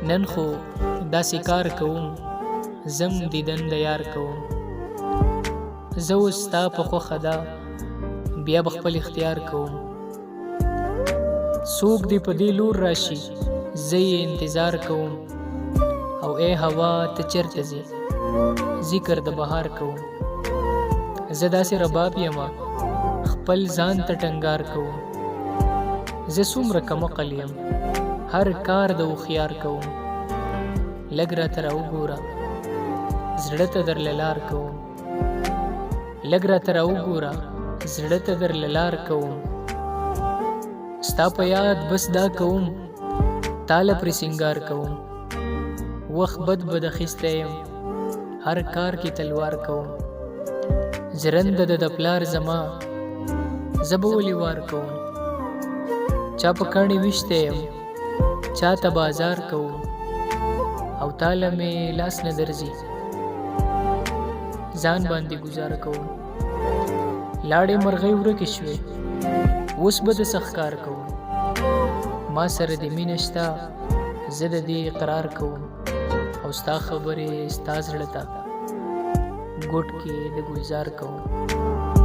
نن خو داسې کار کوم زم دیدن د یار کوم زه اوس ستا په خوښه ده بیا به خپل اختیار کوم څوک دې په دې لور راشي زه یې انتظار کوم او ای هوا ته چېرته ځې ذکر د بهار کوم زه داسې رباب یمه خپل ځان ته ټینګار کوم زه څومره کم عقل یم هر کار د هوښیار کوم لږ راته راوګوره زړه ته درله لار کوم لږ راته راوګوره زړه ته درله لار کوم ستا په یاد بس دا کوم تاله پرې سینګار کوم وخت بد اخیستی یم هر کار کې تلوار کوم ژرنده د پلار زما زه به ولې وار کوم چا په کاڼي ویشتی یم چا ته بازار کوم او تاله مې لاس نه درځي ځان باندې گزاره کوم لاړې مرغۍ ورکې شوې اوس به د څه ښکار کوم ما سره د مینه شته زه د دې اقرار کوم او ستا خبرې ستا زړه ته ګوټ کې د ګلزار کوم